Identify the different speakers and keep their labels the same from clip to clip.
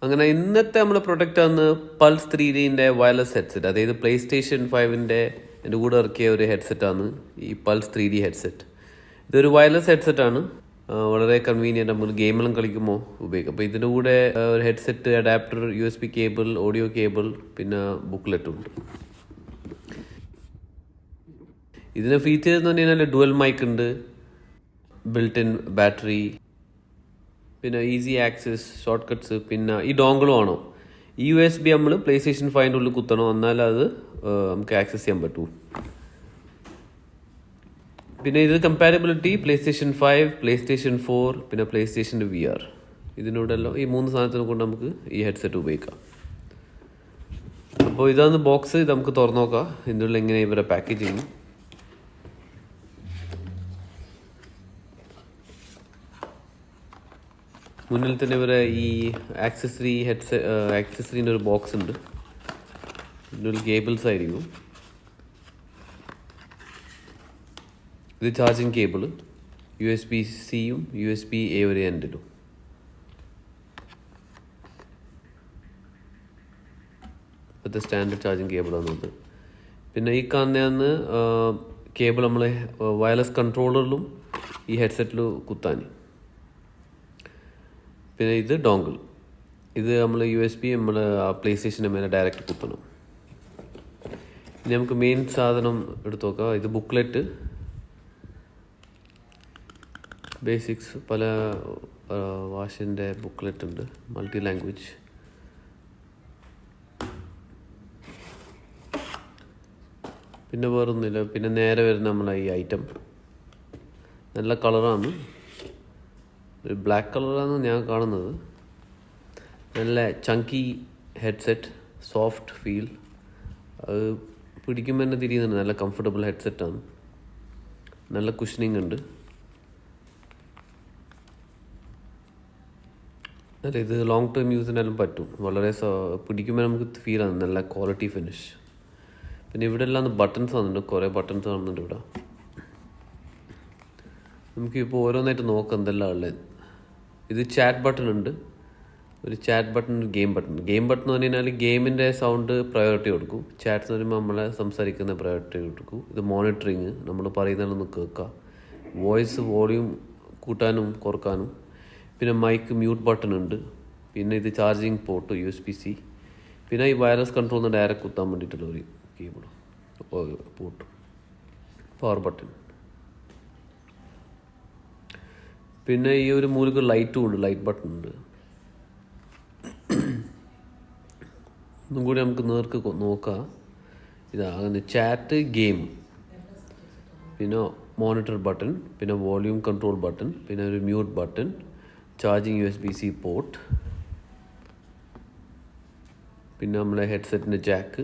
Speaker 1: അങ്ങനെ ഇന്നത്തെ നമ്മുടെ പ്രൊഡക്റ്റ് ആണ് പൾസ് 3Dൻ്റെ വയർലെസ് ഹെഡ്സെറ്റ്. അതായത് PlayStation 5ൻ്റെ എൻ്റെ കൂടെ ഇറക്കിയ ഒരു ഹെഡ്സെറ്റാണ് ഈ പൾസ് 3D ഹെഡ്സെറ്റ്. ഇതൊരു വയർലെസ് ഹെഡ്സെറ്റാണ്. വളരെ കൺവീനിയൻ്റ്, നമ്മൾ ഗെയിമെല്ലാം കളിക്കുമ്പോൾ ഉപയോഗിക്കും. അപ്പോൾ ഇതിൻ്റെ കൂടെ ഒരു headset, adapter, USB cable, audio cable, പിന്നെ ബുക്ക്ലെറ്റും ഉണ്ട്. ഇതിൻ്റെ ഫീച്ചേഴ്സ് എന്ന് പറഞ്ഞു കഴിഞ്ഞാൽ ഡുവൽ മൈക്ക് ഉണ്ട്, ബിൽറ്റ് ഇൻ ബാറ്ററി, പിന്നെ ഈസി ആക്സസ്, ഷോർട്ട് കട്ട്സ്, പിന്നെ ഈ ഡോങ്കിളും ആണോ. ഈ USB നമ്മൾ PlayStation 5ൻ്റെ ഉള്ളിൽ കുത്തണം, എന്നാലും അത് നമുക്ക് ആക്സസ് ചെയ്യാൻ പറ്റൂ. പിന്നെ ഇത് കമ്പാരബിലിറ്റി PlayStation 5, PlayStation 4, പിന്നെ PlayStation VR. ഇതിനോടെല്ലാം ഈ 3 സാധനത്തിനെ കൊണ്ട് നമുക്ക് ഈ ഹെഡ്സെറ്റ് ഉപയോഗിക്കാം. അപ്പോൾ ഇതാണ് ബോക്സ്. ഇത് നമുക്ക് തുറന്നു നോക്കാം ഇതിൻ്റെ ഉള്ളിൽ എങ്ങനെ ഇവരെ പാക്കേജിങ്. മുന്നിൽ തന്നെ ഇവരെ ഈ ആക്സസറീൻ്റെ ഒരു ബോക്സ് ഉണ്ട്. ഇതിൻ്റെ ഉള്ളിൽ കേബിൾസ് ആയിരിക്കും. ഇത് ചാർജിങ് കേബിൾ, USB-Cയും USB-A വരെ എൻഡിലും. ഇപ്പോഴത്തെ സ്റ്റാൻഡേർഡ് ചാർജിങ് കേബിളാണ് ഇത്. പിന്നെ ഈ കാണുന്നതാണ് കേബിൾ നമ്മൾ വയർലെസ് കൺട്രോളറിലും ഈ ഹെഡ്സെറ്റിൽ കുത്താൻ. പിന്നെ ഇത് ഡോങ്കിൾ. ഇത് നമ്മൾ USB നമ്മൾ PlayStationൻ്റെ മേലെ ഡയറക്റ്റ് കുത്തണം. ഇനി നമുക്ക് മെയിൻ സാധനം എടുത്തു നോക്കാം. ഇത് ബുക്ക്ലെറ്റ്, ബേസിക്സ്, പല ഭാഷൻ്റെ ബുക്ക്ലെറ്റ് ഉണ്ട്, മൾട്ടി ലാംഗ്വേജ്. പിന്നെ വേറൊന്നുമില്ല. പിന്നെ നേരെ വരുന്ന നമ്മളെ ഈ ഐറ്റം നല്ല കളറാണ്, ഒരു ബ്ലാക്ക് കളറാണ് ഞാൻ കാണുന്നത്. നല്ല ചങ്കി ഹെഡ്സെറ്റ്, സോഫ്റ്റ് ഫീൽ, അത് പിടിക്കുമ്പോൾ തന്നെ തിരിയുന്നുണ്ട്. നല്ല കംഫർട്ടബിൾ ഹെഡ്സെറ്റാണ്, നല്ല കുഷനിങ് ഉണ്ട്. അല്ല, ഇത് ലോങ് ടേം യൂസിനാലും പറ്റും. വളരെ പിടിക്കുമ്പോൾ നമുക്ക് ഫീലാണ്, നല്ല ക്വാളിറ്റി ഫിനിഷ്. പിന്നെ ഇവിടെ എല്ലാം ബട്ടൺസ് വന്നിട്ടുണ്ട്, കുറേ ബട്ടൺസ് കാണുന്നുണ്ട് ഇവിടെ. നമുക്കിപ്പോൾ ഓരോന്നായിട്ട് നോക്കാം എന്തെല്ലാം ഉള്ളത്. ഇത് ചാറ്റ് ബട്ടൺ ഉണ്ട്, ഒരു ചാറ്റ് ബട്ടൺ, ഒരു ഗെയിം ബട്ടൺ. ഗെയിം ബട്ടൺ എന്ന് പറഞ്ഞു കഴിഞ്ഞാൽ ഗെയിമിൻ്റെ സൗണ്ട് പ്രയോറിറ്റി കൊടുക്കും. ചാറ്റ്സ് എന്ന് പറയുമ്പോൾ നമ്മളെ സംസാരിക്കുന്ന പ്രയോറിറ്റി കൊടുക്കും. ഇത് മോണിറ്ററിങ്, നമ്മൾ പറയുന്നതൊന്ന് കേൾക്കുക. വോയിസ് വോളിയൂം കൂട്ടാനും കുറക്കാനും. പിന്നെ മൈക്ക് മ്യൂട്ട് ബട്ടൺ ഉണ്ട്. പിന്നെ ഇത് ചാർജിങ് പോർട്ട് USB-C. പിന്നെ ഈ വയർലെസ് കൺട്രോളിന് ഡയറക്റ്റ് കുത്താൻ വേണ്ടിയിട്ടുള്ള ഒരു കേബിൾ പോർട്ട്, പവർ ബട്ടൺ. പിന്നെ ഈ ഒരു മൂലക്ക് ലൈറ്റും ഉണ്ട്, ലൈറ്റ് ബട്ടൺ ഉണ്ട്. ഒന്നും കൂടി നമുക്ക് നേർക്ക് നോക്കാം. ഇതാകുന്ന ചാറ്റ്, ഗെയിം, പിന്നെ മോണിറ്റർ ബട്ടൺ, പിന്നെ വോളിയൂം കൺട്രോൾ ബട്ടൺ, പിന്നെ ഒരു mute button, charging USB-C port, പിന്നെ നമ്മളെ ഹെഡ്സെറ്റിൻ്റെ ജാക്ക്,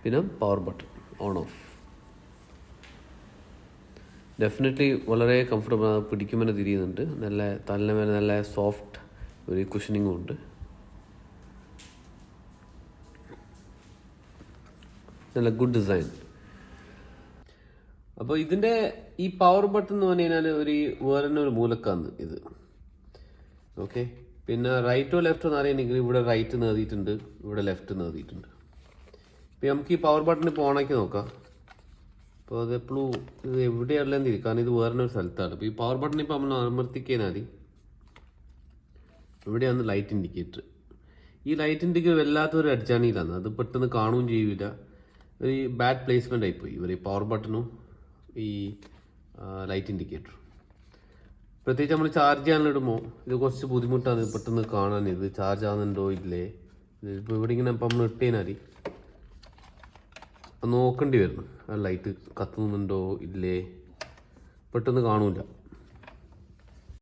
Speaker 1: പിന്നെ power button on of. Definitely വളരെ കംഫർട്ടബിൾ ആണ്, പിടിക്കുമ്പോൾ തിരിയുന്നുണ്ട്. നല്ല തലിന് മേലെ നല്ല സോഫ്റ്റ് ഒരു കുഷനിങ്ങും ഉണ്ട്. നല്ല ഗുഡ് ഡിസൈൻ. അപ്പോൾ ഇതിൻ്റെ ഈ പവർ ബട്ടൺ എന്ന് പറഞ്ഞു കഴിഞ്ഞാൽ വേറെ തന്നെ ഒരു മൂലക്കാണ് ഇത്. ഓക്കെ, പിന്നെ റൈറ്റോ ലെഫ്റ്റോ എന്ന് അറിയണമെങ്കിൽ ഇവിടെ റൈറ്റ് നേടിയിട്ടുണ്ട്, ഇവിടെ ലെഫ്റ്റ് നേടിയിട്ടുണ്ട്. ഇപ്പം നമുക്ക് ഈ പവർ ബട്ടൺ ഇപ്പോൾ ഓണാക്കി നോക്കാം. അപ്പോൾ അതെപ്പോഴും ഇത് എവിടെയുള്ളതെന്ന് തിരിക്കും, കാരണം ഇത് വേറെ ഒരു സ്ഥലത്താണ്. അപ്പോൾ ഈ പവർ ബട്ടൺ ഇപ്പോൾ നമ്മൾ അമർത്തിക്കാൻ മതി. ഇവിടെയാണ് ലൈറ്റ് ഇൻഡിക്കേറ്റർ. ഈ ലൈറ്റ് ഇൻഡിക്കേറ്റർ വല്ലാത്തൊരു അഡ്ജാണിയിലാണ്, അത് പെട്ടെന്ന് കാണുകയും ചെയ്യില്ല. ഒരു ബാഡ് പ്ലേസ്മെൻ്റ് ആയിപ്പോയി ഇവർ ഈ പവർ ബട്ടണും ഈ ലൈറ്റ് ഇൻഡിക്കേറ്ററും. പ്രത്യേകിച്ച് നമ്മൾ ചാർജ് ചെയ്യാനിടുമ്പോൾ ഇത് കുറച്ച് ബുദ്ധിമുട്ടാണ് പെട്ടെന്ന് കാണാൻ. ഇത് ചാർജ് ആകുന്നുണ്ടോ ഇല്ലേ, ഇപ്പോൾ ഇവിടെ ഇങ്ങനെ ഇപ്പം നമ്മൾ ഇട്ടേനാരി നോക്കേണ്ടി വരുന്നു, ആ ലൈറ്റ് കത്തുന്നുണ്ടോ ഇല്ലേ, പെട്ടെന്ന് കാണൂല.